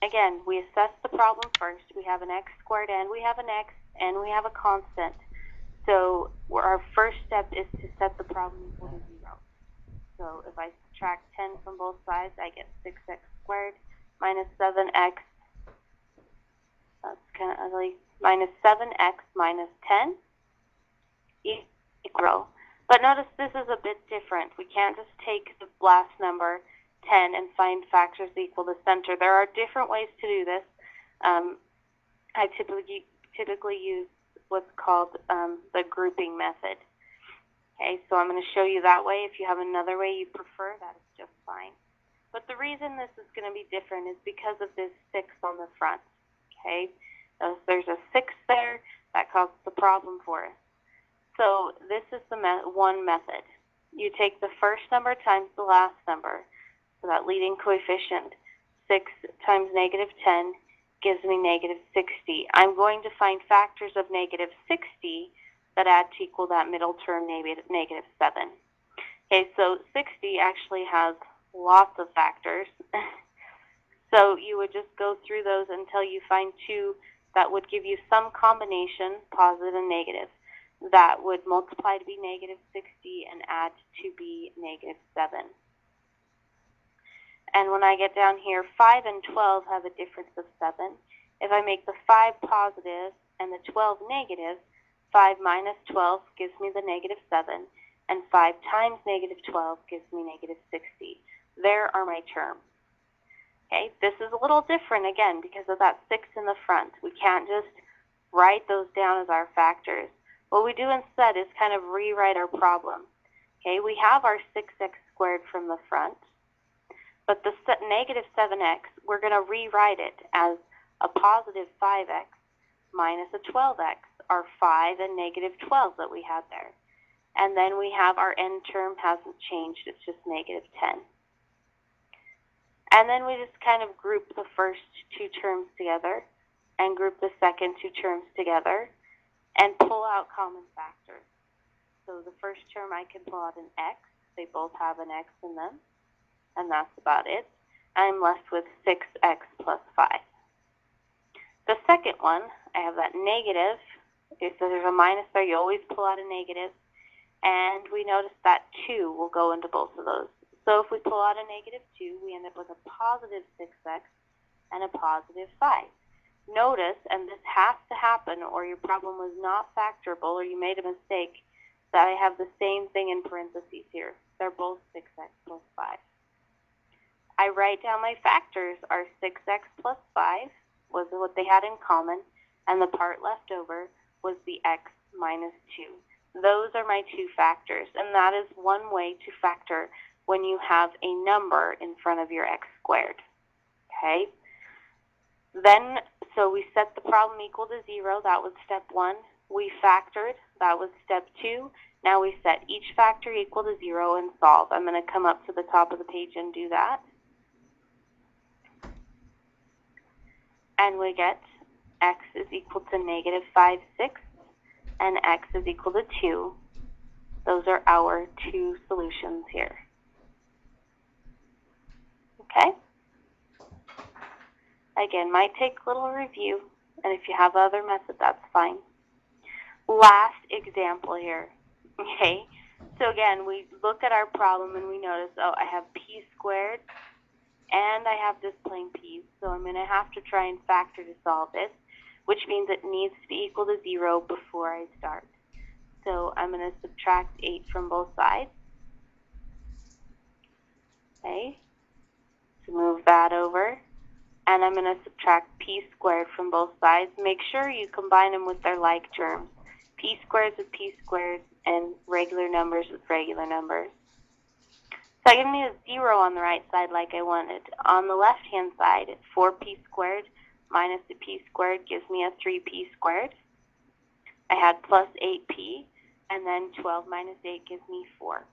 again, we assess the problem first. We have an x squared and we have an x and we have a constant. So our first step is to set the problem equal to 0. So if I subtract 10 from both sides, I get 6x squared minus 7x. That's kind of ugly. Minus 7x minus 10 equal. But notice this is a bit different. We can't just take the last number, 10, and find factors equal the center. There are different ways to do this. I typically use what's called the grouping method. Okay, so I'm going to show you that way. If you have another way you prefer, that is just fine. But the reason this is going to be different is because of this 6 on the front. Okay, so there's a 6 there that causes the problem for us. So this is the one method. You take the first number times the last number, so that leading coefficient, 6 times negative 10 gives me negative 60. I'm going to find factors of negative 60 that add to equal that middle term, negative 7. Okay, so 60 actually has lots of factors. So you would just go through those until you find 2 that would give you some combination, positive and negative, that would multiply to be negative 60 and add to be negative 7. And when I get down here, 5 and 12 have a difference of 7. If I make the 5 positive and the 12 negative, 5 minus 12 gives me the negative 7, and 5 times negative 12 gives me negative 60. There are my terms. Okay, this is a little different, again, because of that 6 in the front. We can't just write those down as our factors. What we do instead is kind of rewrite our problem. Okay, we have our 6x squared from the front, but the negative 7x, we're going to rewrite it as a positive 5x minus a 12x, our 5 and negative 12 that we had there. And then we have our end term hasn't changed, it's just negative 10. And then we just kind of group the first 2 terms together and group the second 2 terms together and pull out common factors. So the first term I can pull out an x. They both have an x in them. And that's about it. I'm left with 6x plus 5. The second one, I have that negative. Okay, so there's a minus there. You always pull out a negative. And we notice that 2 will go into both of those. So if we pull out a negative 2, we end up with a positive 6x and a positive 5. Notice, and this has to happen or your problem was not factorable or you made a mistake, that I have the same thing in parentheses here. They're both 6x plus 5. I write down my factors. Our 6x plus 5 was what they had in common, and the part left over was the x minus 2. Those are my 2 factors, and that is one way to factor when you have a number in front of your x squared. Okay? Then, so we set the problem equal to 0. That was step 1. We factored. That was step 2. Now we set each factor equal to 0 and solve. I'm going to come up to the top of the page and do that. And we get x is equal to negative 5/6 and x is equal to 2. Those are our 2 solutions here. Okay? Again, might take a little review, and if you have other methods, that's fine. Last example here. Okay? So again, we look at our problem and we notice, oh, I have p squared and I have this plane p, so I'm going to have to try and factor to solve this, which means it needs to be equal to 0 before I start. So I'm going to subtract 8 from both sides. Okay, so move that over. And I'm going to subtract p squared from both sides. Make sure you combine them with their like terms. P squareds with p squareds and regular numbers with regular numbers. So that gives me a 0 on the right side like I wanted. On the left-hand side, 4p squared minus the p squared gives me a 3p squared. I had plus 8p, and then 12 minus 8 gives me 4.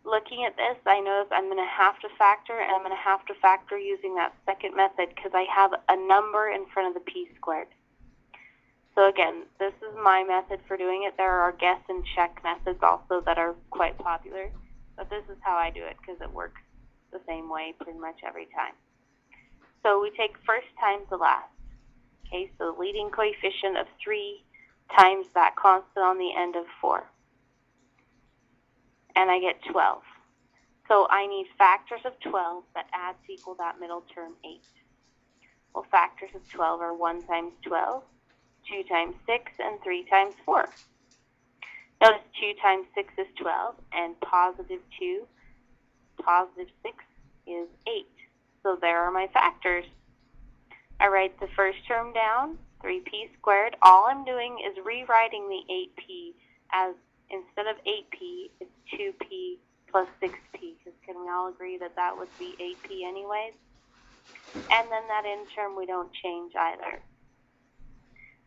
Looking at this, I notice I'm going to have to factor, and I'm going to have to factor using that second method because I have a number in front of the p squared. So again, this is my method for doing it. There are guess and check methods also that are quite popular, but this is how I do it because it works the same way pretty much every time. So we take first times the last. Okay, so the leading coefficient of 3 times that constant on the end of 4. And I get 12. So I need factors of 12 that add to equal that middle term 8. Well, factors of 12 are 1 times 12, 2 times 6, and 3 times 4. Notice 2 times 6 is 12, and positive 2, positive 6 is 8. So there are my factors. I write the first term down, 3p squared. All I'm doing is rewriting the 8p as, instead of 8p, it's 2p plus 6p, because can we all agree that that would be 8p anyways? And then that end term we don't change either.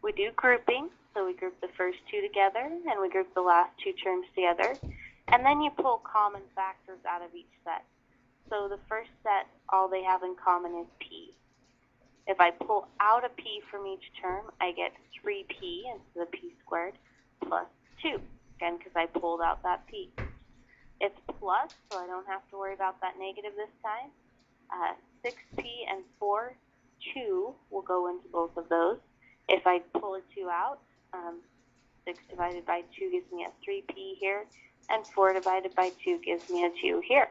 We do grouping, so we group the first two together, and we group the last two terms together, and then you pull common factors out of each set. So the first set, all they have in common is p. If I pull out a p from each term, I get 3p instead of p squared plus 2, again because I pulled out that p. It's plus, so I don't have to worry about that negative this time. 6p and 4, 2 will go into both of those. If I pull a 2 out, 6 divided by 2 gives me a 3p here, and 4 divided by 2 gives me a 2 here.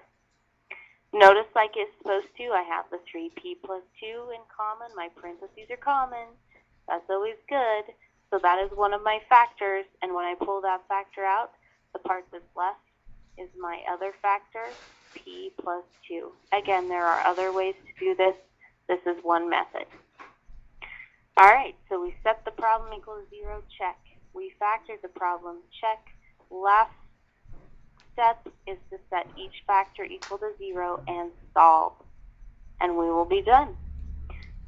Notice, like it's supposed to, I have the 3p plus 2 in common. My parentheses are common. That's always good. So that is one of my factors, and when I pull that factor out, the part that's left is my other factor, p plus 2. Again, there are other ways to do this. This is one method. All right, so we set the problem equal to 0, check. We factored the problem, check. Last step is to set each factor equal to 0 and solve, and we will be done.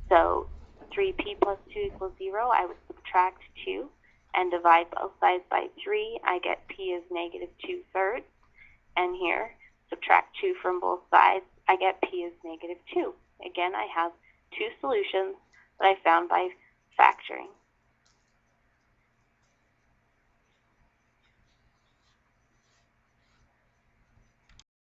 So 3p plus 2 equals 0. I would subtract 2 and divide both sides by 3. I get p is negative 2/3. And here, subtract 2 from both sides. I get p is negative 2. Again, I have two solutions that I found by factoring.